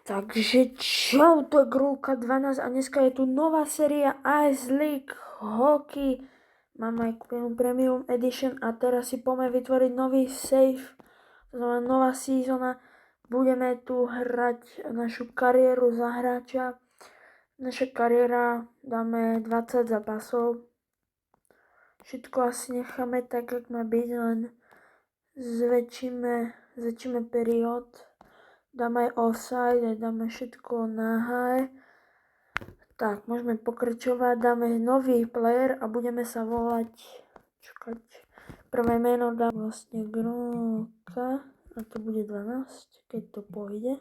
Takže čau, to je Grulka 12 a dneska je tu nová séria Ice League Hockey. Mám aj kúpenú Premium Edition a teraz si poďme vytvoriť nový save. To znamená nová sezóna. Budeme tu hrať našu kariéru za hráča. Naša kariéra dáme 20 zápasov. Všetko asi necháme tak, jak má byť, len zväčšíme periód. Dáme aj offside, dáme všetko na high. Tak, môžeme pokračovať, dáme nový player a budeme sa volať, prvé meno dám vlastne Grulka a to bude 12, keď to pôjde.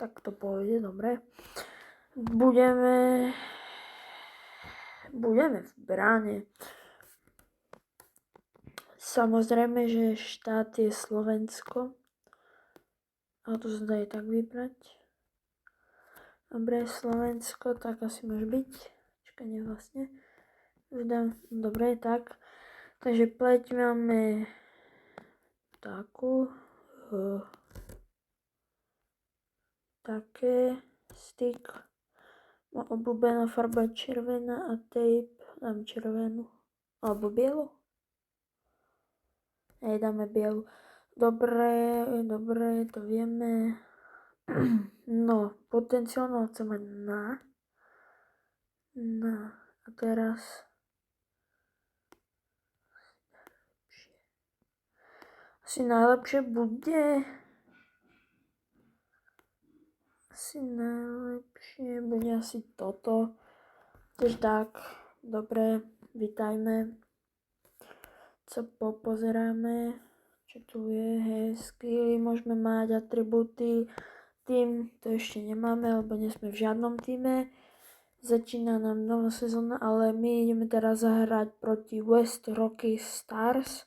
Tak to pôjde, dobre. Budeme v bráne. Samozrejme, že štát je Slovensko. A to sa dá aj tak vybrať. Dobre, Slovensko, tak asi môže byť. Čakanie vlastne. Vydám, dobre, tak. Takže pleť máme takú. Také. Stick. Moja obľúbená farba červená a tape. Dám červenú. Alebo bielu. Dáme bielu. Dobre, to vieme. No, potenciálne chcem mať na. A teraz asi najlepšie bude asi toto. Takže tak, dobre, vitajme. Co popozeráme, čo tu je, skilly, môžeme mať atributy, tým to ešte nemáme, lebo nie sme v žiadnom týme. Začína nám nová sezóna, ale my ideme teraz zahrať proti West Rocky Stars.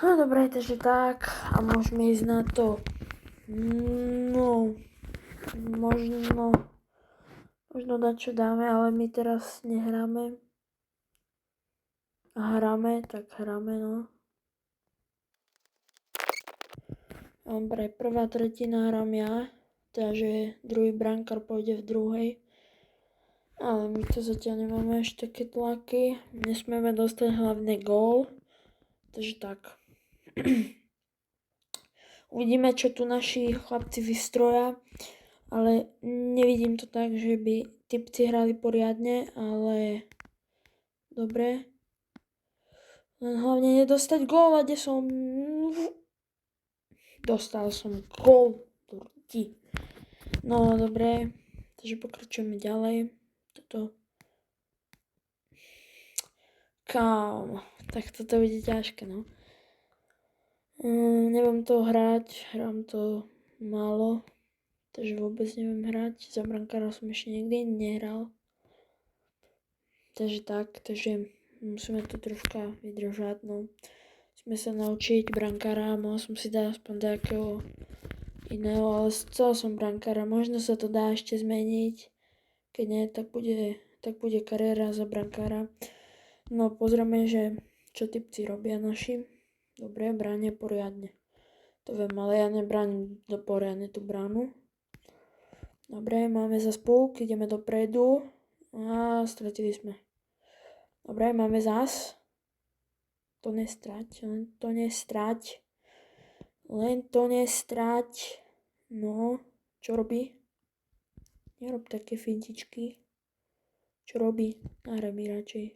No dobre, takže tak a môžeme ísť na to. No, možno dať čo dáme, ale my teraz nehráme. A hráme, no. Dobre, prvá tretina hrám ja, takže druhý brankár pôjde v druhej. Ale my to zatiaľ nemáme až také tlaky. Nesmieme dostať hlavne gól. Takže tak. Uvidíme, čo tu naši chlapci vystroja. Ale nevidím to tak, že by typci hrali poriadne, ale dobre. Len hlavne nedostať gól, a kde som... Dostal som gól. No dobre, takže pokračujeme ďalej. Tak toto bude ťažké, no. Neviem to hrať, hrám to málo, takže vôbec neviem hrať. Za brankára som ešte nikdy nehral. Takže musíme to troška vydržať, no. Musíme sa naučiť brankára, mohol som si dať aspoň nejakého iného, ale chcel som brankára, možno sa to dá ešte zmeniť. Keď nie, tak bude kariéra za brankára. No pozrieme, že čo typci robia naši. Dobre, bránia poriadne. To viem, ale ja nebránim poriadne tú bránu. Dobre, máme zas púk, ideme dopredu. A stratili sme. Dobre, máme zas. Len to nestrať. No, čo robí? Nerob také fintičky. Čo robí? Nahraj mi radšej.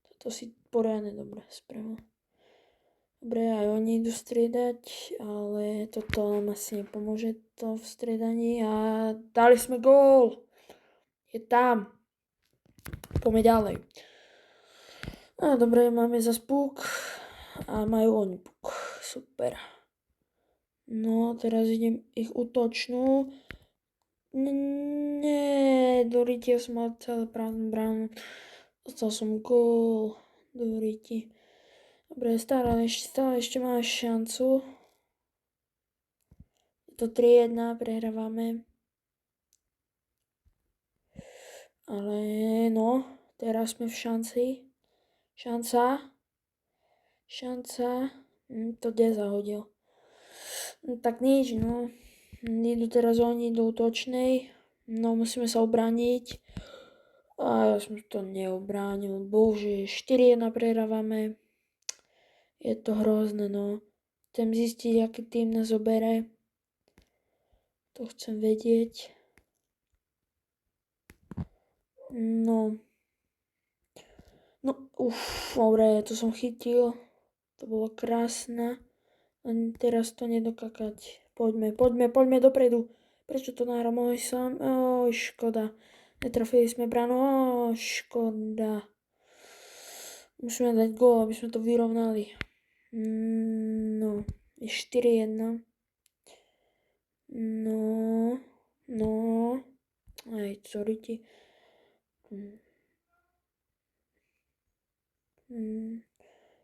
Toto si poriadne dobre spravil. Dobre, aj oni idú striedať, ale toto nám asi nepomôže to v striedaní a dali sme gól. Je tam. Poďme ďalej. No dobre, máme zas puk a majú oni puk. Super. No, teraz idem ich útočnú. Doriti, ja som mal celé prázdnu bránu. Dostal som gól. Doriti. Dobre, stále ešte máme šancu. Je to 3-1, prehrávame. Ale no, teraz sme v šanci. Šanca. To kde zahodil. No, tak nič, no. Idú teraz oni do útočnej. No, musíme sa obrániť. A ja som to neobránil. Bože, 4-1 prehrávame. Je to hrozné, no. Chcem zistiť, aký tým nás obere. To chcem vedieť. No. No, dobre, to som chytil. To bolo krásne. Len teraz to nedokakať. Poďme dopredu. Prečo to nahrám? Oj, sám. Oj, škoda. Netrafili sme bránu. Oj, škoda. Musíme dať gól, aby sme to vyrovnali. No, je 4-1. No. Aj, sorry ti.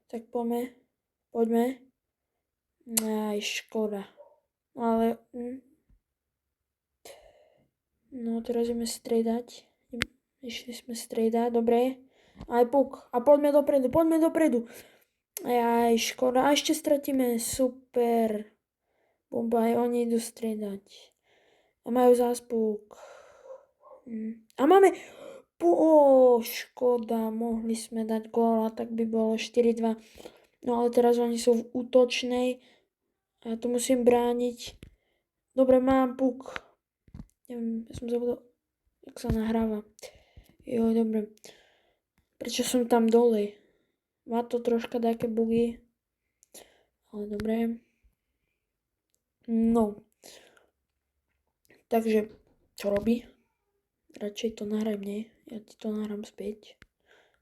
Tak poďme. Aj, škoda. Ale, no teraz ideme striedať. Išli sme striedať, dobre. Aj puk. A poďme dopredu. Aj, škoda. A ešte stratíme, super. Bomba, aj oni idú striedať. A majú zás puk. A máme... škoda, mohli sme dať gól a tak by bolo 4-2. No ale teraz oni sú v útočnej a ja to musím brániť. Dobre, mám puk. Neviem, ja som zabudol, jak sa nahráva. Jo, dobre. Prečo som tam dole? Má to troška také bugy. Ale dobre. No. Takže, čo robí? Radšej to nahrám, nie? Ja ti to nahrám späť.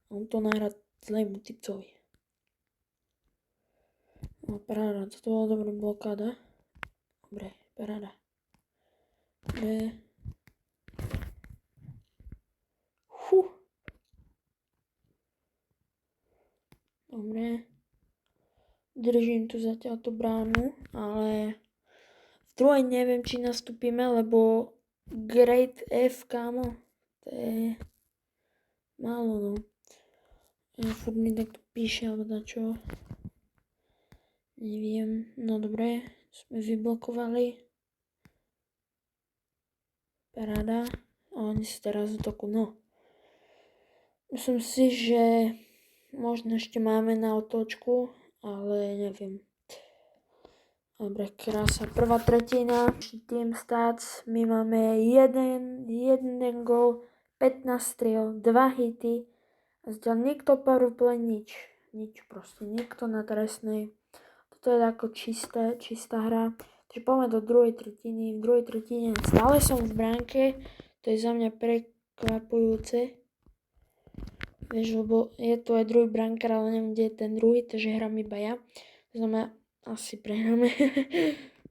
A on to nahrá zlému typcovi. No, paráda, toto bola dobrá blokáda. Dobre, paráda. Dobre. Dobre. Držím tu zatiaľ tú bránu, ale v druhej neviem, či nastúpime, lebo Grade F, kámo, to je málo, no. Furt mi takto píše, alebo dačo. Neviem, no dobre, sme vyblokovali. Paráda. A oni si teraz útoku, no. Myslím si, že možno ešte máme na otočku, ale neviem. Dobre, krása. Prvá tretina. Team stats. My máme 1 gól, 15 striel, 2 hity. A zďal nikto power play, nič. Nič proste, nikto na trestnej. Toto je ako čistá hra. Takže poďme do druhej tretiny. V druhej tretine stále som v bránke. To je za mňa prekvapujúce. Vieš, lebo je tu aj druhý brankár, ale neviem, kde je ten druhý, takže hrám iba ja. To znamená, asi prehráme.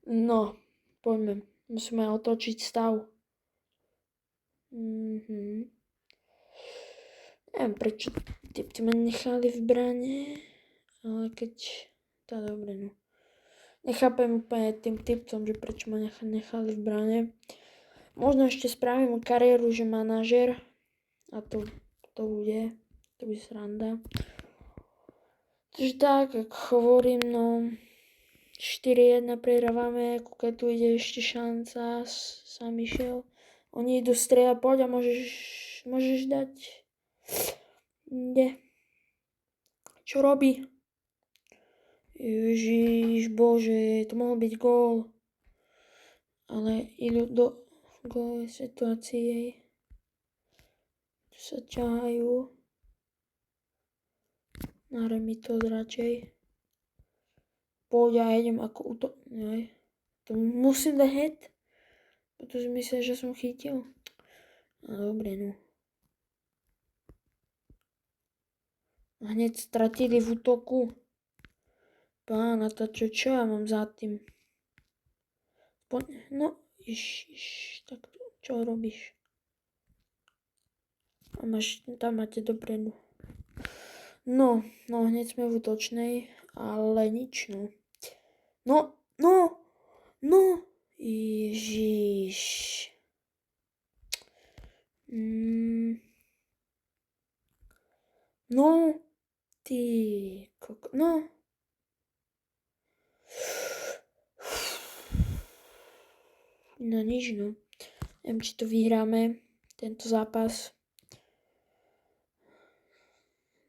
No, poďme. Musíme otočiť stav. Neviem, prečo typci ma nechali v bráne, ale keď... Tá dobre, no. Nechápem úplne tým typcom, že prečo ma nechali v bráne. Možno ešte spravím kariéru, že manažer. A to bude. To by sranda. Takže tak, ako hovorím, no 4-1 prehrávame, kúkaj tu ide ešte šanca, sám išiel. Oni idú strieľať, poď a môžeš dať. Ide. Čo robí? Ježiš Bože, to mohol byť gól. Ale idú do gólovej situácie. Tu sa ťahajú. Nahraj mi to radšej. Poď a idem ako útok. To musím dať head. Pretože myslím, že som chytil. No dobre, no. Hneď stratili v útoku. Pána, to čo ja mám za tým? No, tak čo robíš? A tam máte dopredu. No, hneď sme v útočnej, ale nič, no. No, Ježiš. No, ty no. No nič, no. Neviem, či to vyhráme, tento zápas.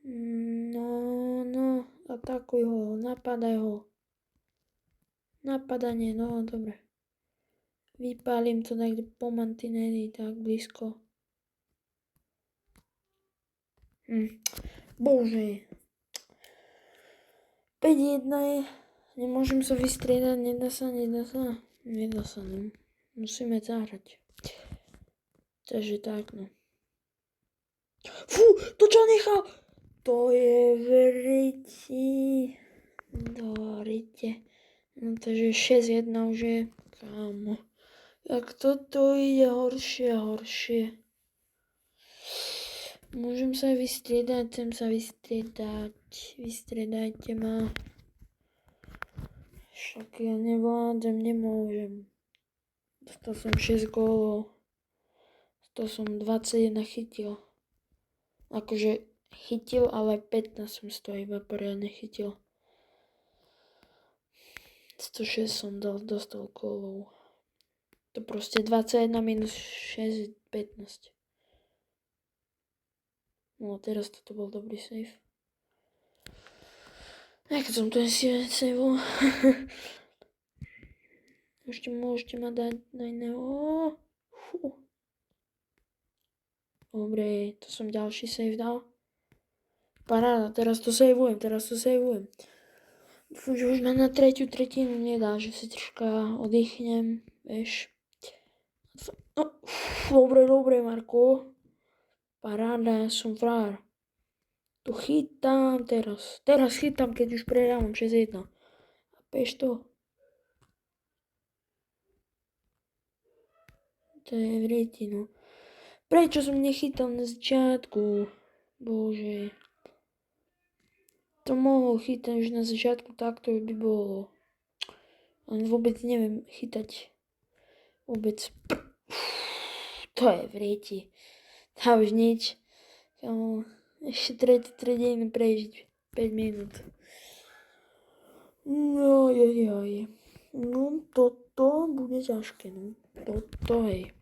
No, atakuj ho, napadaj ho. Napadanie, no, dobre. Vypálim to niekde po mantineli, tak blízko. Bože. 5-1 je. Nemôžem sa vystriedať, nedá sa. Nedá sa, no. Musíme zahrať. Takže tak, no. Fú, to čo nechal? To je vriti. Dorite. No takže 6-1 už je. Kámo. Jak toto ide horšie. Môžem sa vystriedať, chcem sa vystriedať. Vystriedajte ma. Však ja nevládzem, nemôžem. Dostal som 6 gólov. To som 21 chytil. Akože chytil, ale 15 som z toho iba poriadne chytil. 106 som dostal gólov. To proste 21 minus 6 15. No teraz toto bol dobrý save. Keď som ten saveol. Môžete ma dať na iného. Fú. Dobre, to som ďalší save dal. Paráda, teraz to saveujem. Dúfam, že už ma na tretiu tretinu nedá, že si troška oddychnem, vieš. No, dobre, Marko. Paráda, ja som frár. Tu chytám teraz. Teraz chytám, keď už prehrávam 6-1. A peš to. To je vriti, no. Prečo som nechytal na začiatku? Bože. To mohol chytať už na začiatku, takto by bolo. Ale vôbec neviem chytať. Vôbec. To je vriti. To už nič. Ešte tretinu prežiť. 5 minút. No, joj. No, toto bude ťažké, no. Toto, hej.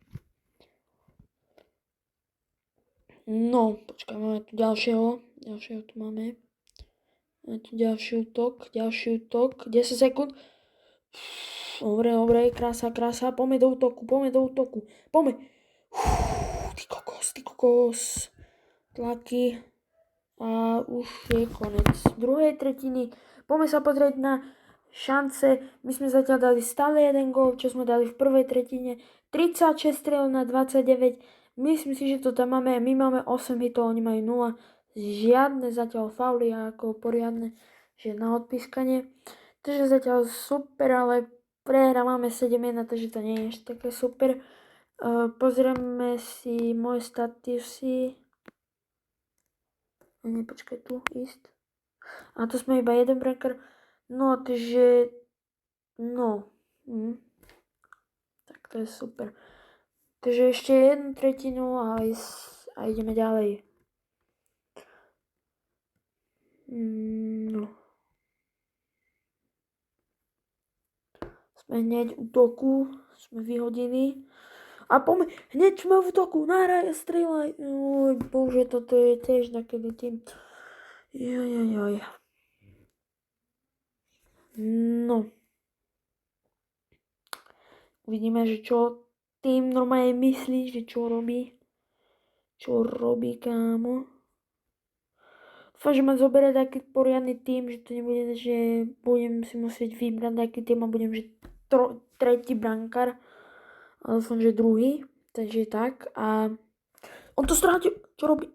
No, počkaj, máme tu ďalšieho tu máme. Máme tu ďalší útok, 10 sekúnd. Dobre, krása, poďme do útoku, poďme. Ty kokos. Tlaky. A už je konec druhej tretiny. Poďme sa pozrieť na šance. My sme zatiaľ dali stále jeden gól, čo sme dali v prvej tretine. 36 strel na 29. Myslím si, že to tam máme. My máme 8 hitov, oni majú 0. Žiadne zatiaľ fauly ako poriadne, že na odpískanie. Takže zatiaľ super, ale prehra máme 7-1, takže to nie je ešte také super. Pozrieme si moje statusy. Počkaj, tu ísť. A to sme iba jeden brankár. No, takže... No. Tak to je super. Takže ešte jednu tretinu a ideme ďalej. No. Sme hneď v útoku. Sme vyhodili. A poďme, hneď sme v útoku. Nahraj a strieľaj. Oj, bože, toto je tiež takedy tým. Joj. No. Uvidíme, že čo tým normálne myslí, že čo robí. Čo robí, kámo. Dúfam, že ma zoberie taký poriadny tým, že to nebude, že budem si musieť vybrať taký tým a budem, že tretí brankár. Ale dúfam, že druhý. Takže tak. A on to strátil. Čo robí?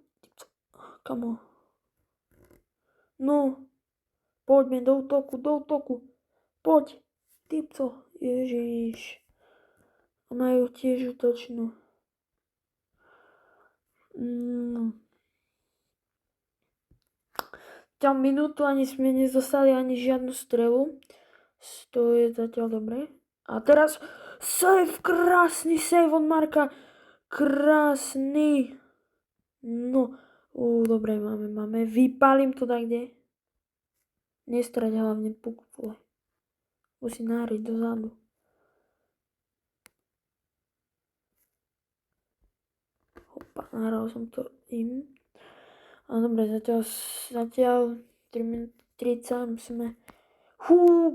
Kamo. No. Poďme do útoku. Poď. Typco. Ježiš. A majú tiež útočnú. No. Ťa minútu ani sme nezostali ani žiadnu strelu. To je zatiaľ dobre. A teraz save, krásny save od Marka. Krásny. No. Dobre, máme. Vypálim to tak, kde? Nestrať hlavne puk. Musí náriť dozadu. nahral som to im. Ale dobre, zatiaľ 3 minúty 30 musíme...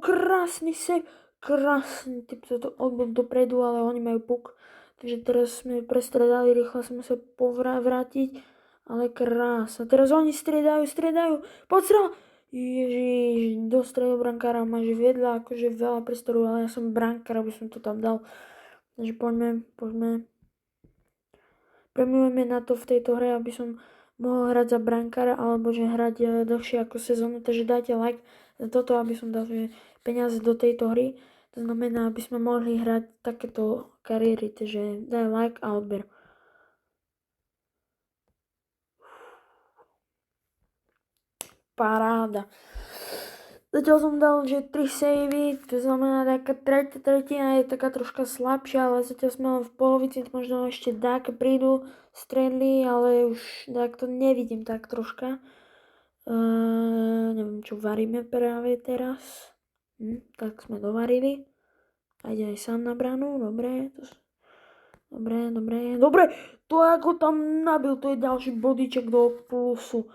Krásny save, krásny typ, to odbol dopredu, ale oni majú puk. Takže teraz sme prestredali, rýchlo som musel vrátiť, ale krása. Teraz oni striedajú, poď strel! Ježiš, do stredu brankára máš vedľa, akože veľa priestoru, ale ja som brankár, aby som to tam dal. Takže poďme. Premývame na to v tejto hre, aby som mohol hrať za brankára, alebo že hrať dlhšie ako sezónu, takže dajte like za toto, aby som dal peniaze do tejto hry. To znamená, aby sme mohli hrať takéto kariéry, takže daj like a odber. Paráda. Zatiaľ som dal, že 3 savey, to znamená taká tretina je taká troška slabšia, ale zatiaľ sme len v polovici, možno ešte dáke prídu, stredli, ale už tak to nevidím tak troška. Neviem, čo varíme práve teraz. Tak sme dovarili. A ide aj sám na bránu, dobre. Dobre, to ako tam nabil, to je ďalší bodíček do plusu.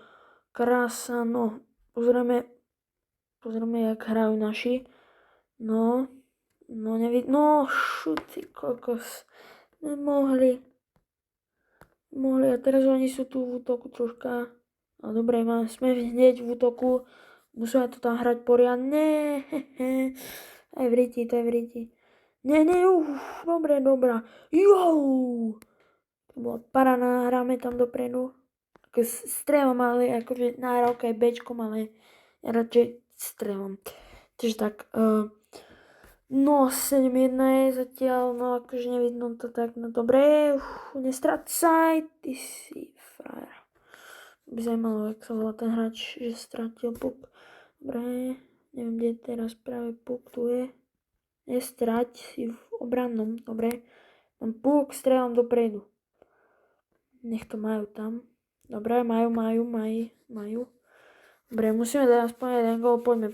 Krása, no. Pozrieme, jak hrajú naši. No, ty kokos. Nemohli. A teraz oni sú tu v útoku troška. No dobre, sme hneď v útoku. Musíme to tam hrať poriadne. Aj v riti, to je v riti. Nie, dobrá. To bola paráda, hráme tam dopredu. Ako strelom, ale akože nahrávka je Bčkom, ale ja radšej strelom. Takže tak, no 7-1 je zatiaľ, no akože nevidno to tak, no dobre, nestrácaj, ty si frajer. By zaujímalo, jak sa volá ten hráč, že stratil puk. Dobre, neviem, kde teraz práve puk tu je. Nestrať si v obrannom, dobre. Mám puk, strelám dopredu. Nech to majú tam. Dobre, majú. Dobre, musíme dať aspoň jeden gól, poďme.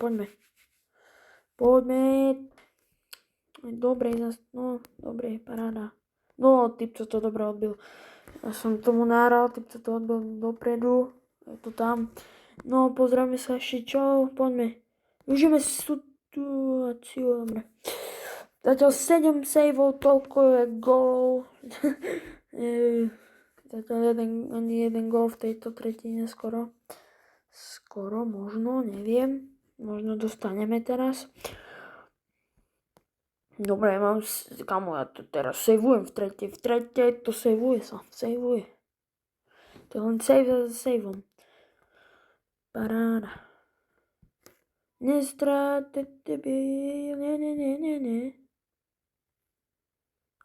Dobre, paráda. No, typco to dobre odbil. Ja som tomu nahral, typco to odbil dopredu. Je to tam. No, pozrieme sa ešte čo, poďme. Užijeme situáciu, dobre. Zatiaľ 7 saveov, toľko je gólov. Zatiaľ ani jeden gól v tejto tretine skoro. Možno, neviem. Možno dostaneme teraz. Dobre, kamo, ja to teraz saveujem v tretej to saveuje sa. To je len save za saveom. Paráda. Nestráte tebe, nie.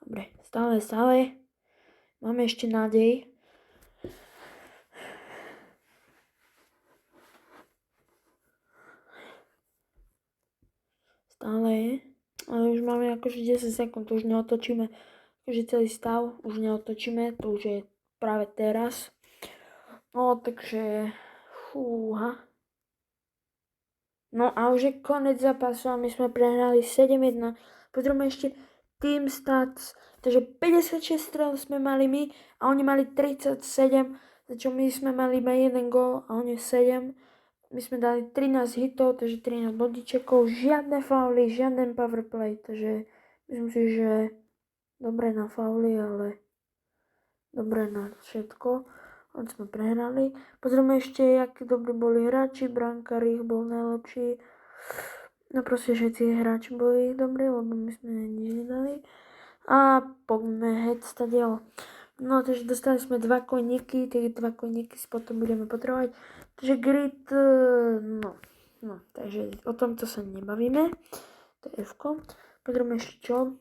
Dobre, stále. Máme ešte nádej. Stále. Ale už máme akože 10 sekúnd, to už neotočíme. Akože celý stav už neotočíme, to už je práve teraz. No, takže... Fúha. No a už je konec zápasu a my sme prehrali 7-1. Potrebujeme ešte team stats. Takže 56 strel sme mali my a oni mali 37. Začo my sme mali iba 1 gól a oni 7. My sme dali 13 hitov, takže 13 bodíčekov. Žiadne fauly, žiaden powerplay. Takže myslím si, že dobre na fauly, ale dobre na všetko. On sme prehrali. Pozrieme ešte, akí dobrí boli hráči. Brankár ich bol najlepší. No proste všetci hráči boli dobrí, lebo my sme nič nedali. A poďme heď stadiel. No, takže dostali sme 2 koníky. Tie 2 koníky si potom budeme potrebovať. Takže grid, no, takže o tomto sa nebavíme. To je F-ko. Potrebujeme ešte čo?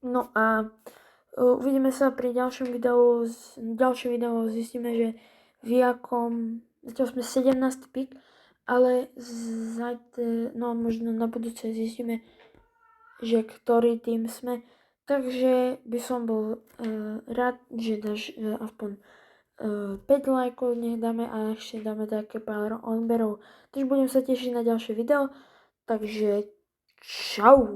No a uvidíme sa pri ďalšom videu, zistíme, že v jakom, zatiaľ sme 17. pík, ale možno na budúce zistíme, že ktorý tým sme. Takže by som bol rád, že dáš aspoň 5 lajkov, nech dáme a ešte dáme také pár odberov. Takže budem sa tešiť na ďalšie video, takže čau.